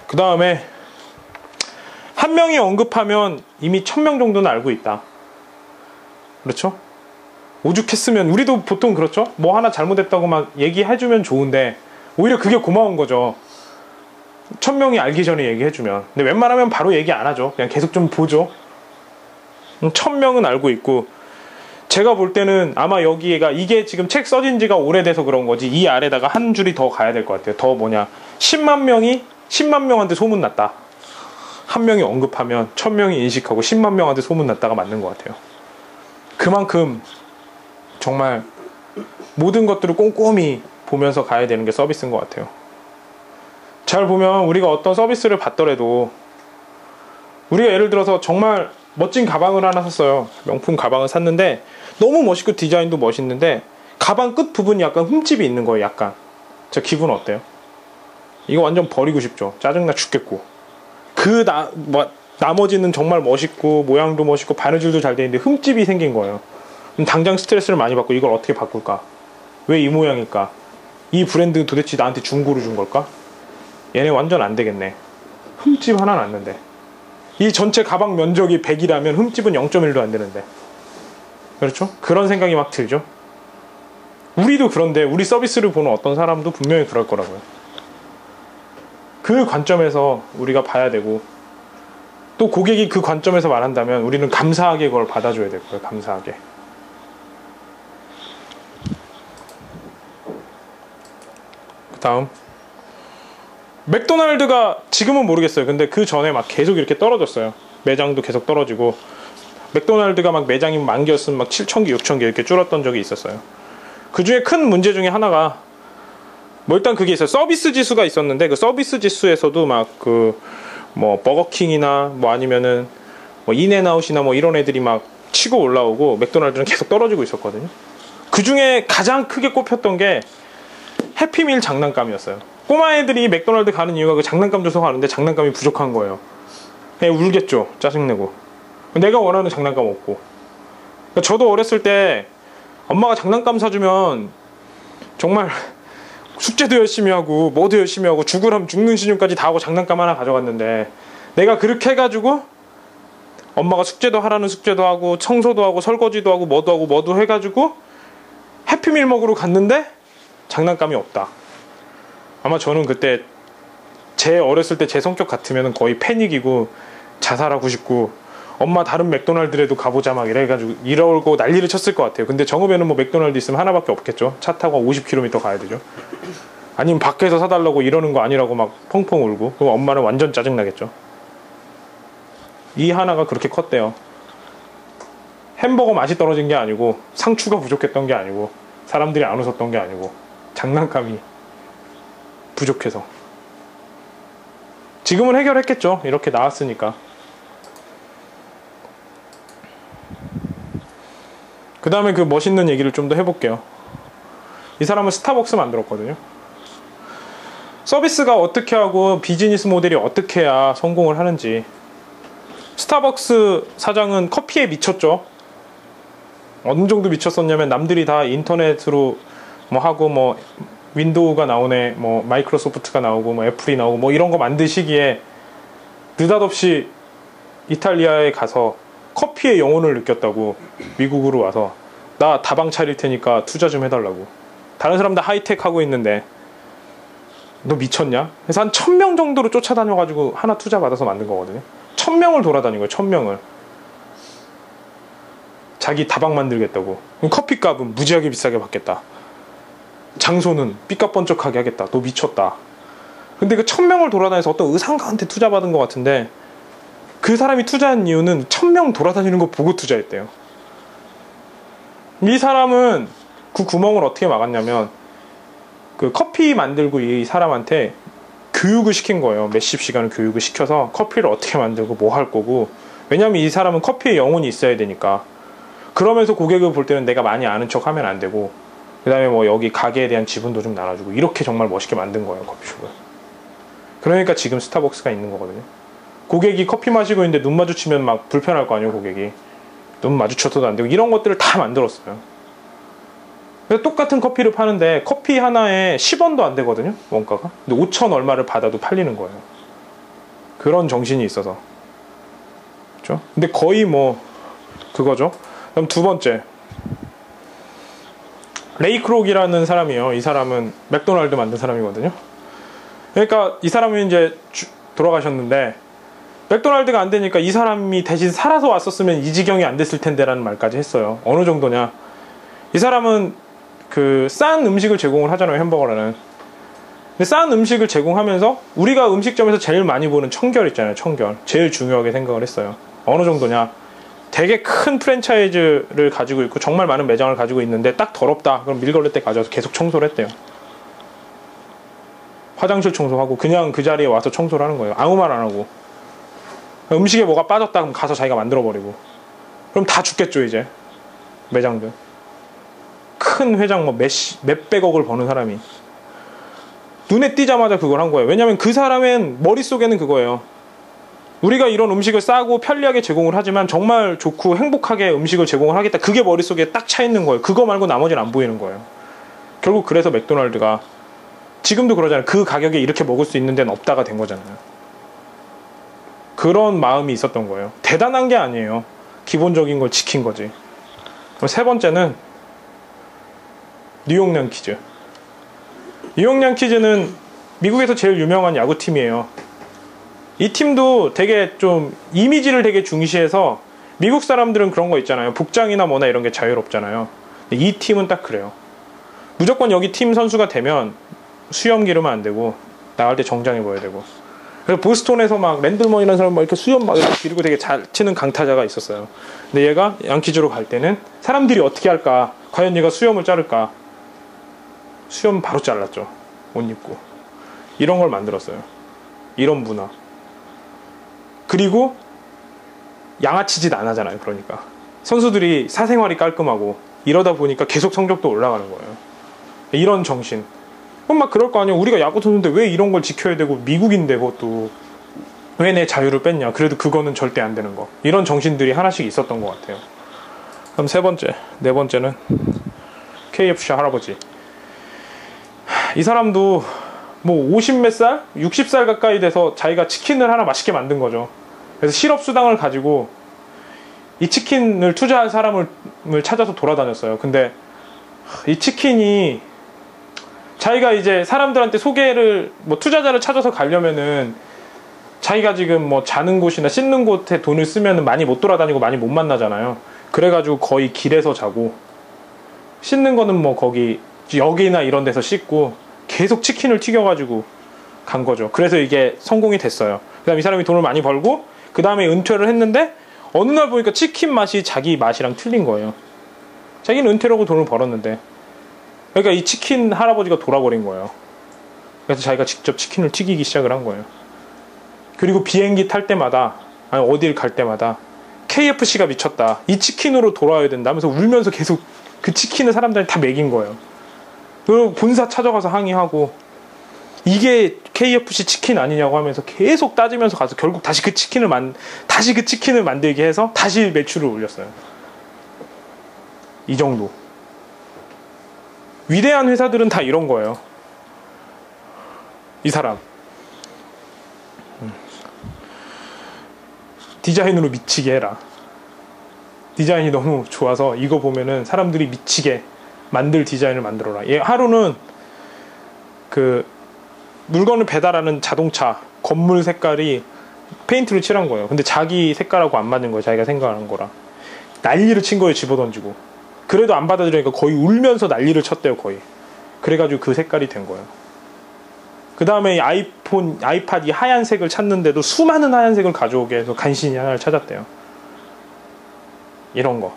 그 다음에 한 명이 언급하면 이미 1000명 정도는 알고 있다. 그렇죠? 오죽했으면 우리도 보통 그렇죠? 뭐 하나 잘못했다고 막 얘기해주면 좋은데 오히려 그게 고마운 거죠. 1000명이 알기 전에 얘기해주면. 근데 웬만하면 바로 얘기 안 하죠. 그냥 계속 좀 보죠. 1000명은 알고 있고, 제가 볼 때는 아마 여기가 이게 지금 책 써진 지가 오래돼서 그런 거지, 이 아래다가 한 줄이 더 가야 될 것 같아요. 더 뭐냐, 10만 명한테 소문났다. 한 명이 언급하면 1000명이 인식하고 10만 명한테 소문났다가 맞는 것 같아요. 그만큼 정말 모든 것들을 꼼꼼히 보면서 가야 되는 게 서비스인 것 같아요. 잘 보면 우리가 어떤 서비스를 받더라도, 우리가 예를 들어서 정말 멋진 가방을 하나 샀어요. 명품 가방을 샀는데 너무 멋있고 디자인도 멋있는데 가방 끝 부분이 약간 흠집이 있는 거예요. 약간. 저 기분 어때요? 이거 완전 버리고 싶죠. 짜증나 죽겠고. 나머지는 정말 멋있고 모양도 멋있고 바느질도 잘 돼 있는데 흠집이 생긴 거예요. 그럼 당장 스트레스를 많이 받고 이걸 어떻게 바꿀까? 왜 이 모양일까? 이 브랜드 도대체 나한테 중고로 준 걸까? 얘네 완전 안 되겠네. 흠집 하나 났는데. 이 전체 가방 면적이 100이라면 흠집은 0.1도 안 되는데. 그렇죠? 그런 생각이 막 들죠. 우리도 그런데 우리 서비스를 보는 어떤 사람도 분명히 그럴 거라고요. 그 관점에서 우리가 봐야 되고, 또 고객이 그 관점에서 말한다면 우리는 감사하게 그걸 받아줘야 될 거예요. 감사하게. 그 다음, 맥도날드가 지금은 모르겠어요. 근데 그 전에 막 계속 이렇게 떨어졌어요. 매장도 계속 떨어지고, 맥도날드가 막 매장이 10,000개였으면 막 7,000개, 6,000개 이렇게 줄었던 적이 있었어요. 그 중에 큰 문제 중에 하나가 뭐 일단 그게 있어요. 서비스 지수가 있었는데, 그 서비스 지수에서도 막 뭐 버거킹이나 뭐 아니면은 뭐 인앤아웃이나 뭐 이런 애들이 막 치고 올라오고 맥도날드는 계속 떨어지고 있었거든요. 그 중에 가장 크게 꼽혔던 게 해피밀 장난감이었어요. 꼬마 애들이 맥도날드 가는 이유가 그 장난감 줘서 가는데 장난감이 부족한 거예요. 그냥 울겠죠. 짜증내고. 내가 원하는 장난감 없고. 그러니까 저도 어렸을 때 엄마가 장난감 사주면 정말 숙제도 열심히 하고 뭐도 열심히 하고 죽으라면 죽는 시즌까지 다 하고 장난감 하나 가져갔는데, 내가 그렇게 해가지고 엄마가 숙제도 하라는 숙제도 하고 청소도 하고 설거지도 하고 뭐도 해가지고 해피밀 먹으러 갔는데 장난감이 없다. 아마 저는 그때 제 어렸을 때 제 성격 같으면 거의 패닉이고 자살하고 싶고, 엄마 다른 맥도날드라도 가보자 막 이래가지고 이러고 난리를 쳤을 것 같아요. 근데 정읍에는 뭐 맥도날드 있으면 하나밖에 없겠죠. 차 타고 50km 가야 되죠. 아니면 밖에서 사달라고 이러는 거 아니라고 막 펑펑 울고, 그럼 엄마는 완전 짜증나겠죠. 이 하나가 그렇게 컸대요. 햄버거 맛이 떨어진 게 아니고, 상추가 부족했던 게 아니고, 사람들이 안 웃었던 게 아니고, 장난감이 부족해서. 지금은 해결했겠죠. 이렇게 나왔으니까. 그 다음에 그 멋있는 얘기를 좀 더 해볼게요. 이 사람은 스타벅스 만들었거든요. 서비스가 어떻게 하고 비즈니스 모델이 어떻게 해야 성공을 하는지. 스타벅스 사장은 커피에 미쳤죠. 어느 정도 미쳤었냐면, 남들이 다 인터넷으로 뭐 하고 뭐 윈도우가 나오네, 뭐 마이크로소프트가 나오고 뭐 애플이 나오고 뭐 이런 거 만드시기에 느닷없이 이탈리아에 가서 커피의 영혼을 느꼈다고, 미국으로 와서 나 다방 차릴 테니까 투자 좀 해달라고. 다른 사람 다 하이텍 하고 있는데 너 미쳤냐? 그래서 한 1000명 정도로 쫓아다녀가지고 하나 투자 받아서 만든 거거든요. 1000명을 돌아다닌 거예요. 1000명을. 자기 다방 만들겠다고. 그럼 커피값은 무지하게 비싸게 받겠다. 장소는 삐까뻔쩍하게 하겠다. 너 미쳤다. 근데 그 1000명을 돌아다녀서 어떤 의상가한테 투자 받은 것 같은데, 그 사람이 투자한 이유는 1000명 돌아다니는 거 보고 투자했대요. 이 사람은 그 구멍을 어떻게 막았냐면, 그 커피 만들고 이 사람한테 교육을 시킨 거예요. 몇십 시간을 교육을 시켜서 커피를 어떻게 만들고 뭐 할 거고. 왜냐면 이 사람은 커피의 영혼이 있어야 되니까. 그러면서 고객을 볼 때는 내가 많이 아는 척 하면 안 되고, 그 다음에 뭐 여기 가게에 대한 지분도 좀 나눠주고, 이렇게 정말 멋있게 만든 거예요, 커피숍을. 그러니까 지금 스타벅스가 있는 거거든요. 고객이 커피 마시고 있는데 눈 마주치면 막 불편할 거 아니에요. 고객이 눈 마주쳐서도 안 되고, 이런 것들을 다 만들었어요. 똑같은 커피를 파는데 커피 하나에 10원도 안 되거든요, 원가가. 근데 5천 얼마를 받아도 팔리는 거예요. 그런 정신이 있어서. 그렇죠? 근데 거의 뭐 그거죠. 그럼 두 번째, 레이 크록이라는 사람이요. 이 사람은 맥도날드 만든 사람이거든요. 그러니까 이 사람이 이제 돌아가셨는데, 맥도날드가 안 되니까 이 사람이 대신 살아서 왔었으면 이 지경이 안 됐을 텐데라는 말까지 했어요. 어느 정도냐? 이 사람은 그 싼 음식을 제공을 하잖아요, 햄버거라는. 근데 싼 음식을 제공하면서 우리가 음식점에서 제일 많이 보는 청결 있잖아요, 청결. 제일 중요하게 생각을 했어요. 어느 정도냐? 되게 큰 프랜차이즈를 가지고 있고 정말 많은 매장을 가지고 있는데 딱 더럽다 그럼 밀걸레 때 가져와서 계속 청소를 했대요. 화장실 청소하고 그냥 그 자리에 와서 청소를 하는 거예요. 아무 말 안 하고. 음식에 뭐가 빠졌다 그럼 가서 자기가 만들어버리고. 그럼 다 죽겠죠 이제 매장들. 큰 회장 뭐 몇백억을 버는 사람이 눈에 띄자마자 그걸 한 거예요. 왜냐면 그 사람은 머릿속에는 그거예요. 우리가 이런 음식을 싸고 편리하게 제공을 하지만 정말 좋고 행복하게 음식을 제공을 하겠다. 그게 머릿속에 딱 차 있는 거예요. 그거 말고 나머지는 안 보이는 거예요. 결국 그래서 맥도날드가 지금도 그러잖아요. 그 가격에 이렇게 먹을 수 있는 데는 없다가 된 거잖아요. 그런 마음이 있었던 거예요. 대단한 게 아니에요. 기본적인 걸 지킨 거지. 세 번째는 뉴욕 양키즈. 뉴욕 양키즈는 미국에서 제일 유명한 야구팀이에요. 이 팀도 되게 좀 이미지를 되게 중시해서 미국 사람들은 그런 거 있잖아요. 복장이나 뭐나 이런 게 자유롭잖아요. 근데 이 팀은 딱 그래요. 무조건 여기 팀 선수가 되면 수염 기르면 안 되고 나갈 때 정장 입어야 되고. 그래서 보스톤에서 막 랜들먼이라는 사람 막 이렇게 수염 막 이렇게 기르고 되게 잘 치는 강타자가 있었어요. 근데 얘가 양키즈로 갈 때는 사람들이 어떻게 할까? 과연 얘가 수염을 자를까? 수염 바로 잘랐죠. 옷 입고. 이런 걸 만들었어요. 이런 문화. 그리고 양아치 짓 안 하잖아요. 그러니까 선수들이 사생활이 깔끔하고 이러다 보니까 계속 성적도 올라가는 거예요. 이런 정신. 그럼 막 그럴 거 아니에요. 우리가 야구 선수인데 왜 이런 걸 지켜야 되고 미국인데 그것도 왜 내 자유를 뺐냐. 그래도 그거는 절대 안 되는 거. 이런 정신들이 하나씩 있었던 것 같아요. 그럼 세 번째, 네 번째는 KFC 할아버지. 이 사람도 뭐 50 몇 살? 60살 가까이 돼서 자기가 치킨을 하나 맛있게 만든 거죠. 그래서 실업수당을 가지고 이 치킨을 투자할 사람을 찾아서 돌아다녔어요. 근데 이 치킨이 자기가 이제 사람들한테 소개를 뭐 투자자를 찾아서 가려면은 자기가 지금 뭐 자는 곳이나 씻는 곳에 돈을 쓰면은 많이 못 돌아다니고 많이 못 만나잖아요. 그래가지고 거의 길에서 자고 씻는 거는 뭐 거기 역이나 이런 데서 씻고 계속 치킨을 튀겨가지고 간 거죠. 그래서 이게 성공이 됐어요. 그 다음 이 사람이 돈을 많이 벌고 그 다음에 은퇴를 했는데 어느 날 보니까 치킨 맛이 자기 맛이랑 틀린 거예요. 자기는 은퇴를 하고 돈을 벌었는데 그러니까 이 치킨 할아버지가 돌아버린 거예요. 그래서 자기가 직접 치킨을 튀기기 시작을 한 거예요. 그리고 비행기 탈 때마다 아니 어딜 갈 때마다 KFC가 미쳤다. 이 치킨으로 돌아와야 된다 하면서 울면서 계속 그 치킨을 사람들한테 다 먹인 거예요. 그리고 본사 찾아가서 항의하고 이게 KFC 치킨 아니냐고 하면서 계속 따지면서 가서 결국 다시 그 치킨을 만들게 해서 다시 매출을 올렸어요. 이 정도. 위대한 회사들은 다 이런 거예요. 이 사람. 디자인으로 미치게 해라. 디자인이 너무 좋아서 이거 보면은 사람들이 미치게 만들 디자인을 만들어라. 얘 하루는 그 물건을 배달하는 자동차 건물 색깔이 페인트를 칠한 거예요. 근데 자기 색깔하고 안 맞는 거예요. 자기가 생각하는 거랑. 난리를 친 거예요. 집어던지고. 그래도 안 받아들이니까 거의 울면서 난리를 쳤대요. 거의. 그래가지고 그 색깔이 된 거예요. 그 다음에 아이팟 이 하얀색을 찾는데도 수많은 하얀색을 가져오게 해서 간신히 하나를 찾았대요. 이런 거.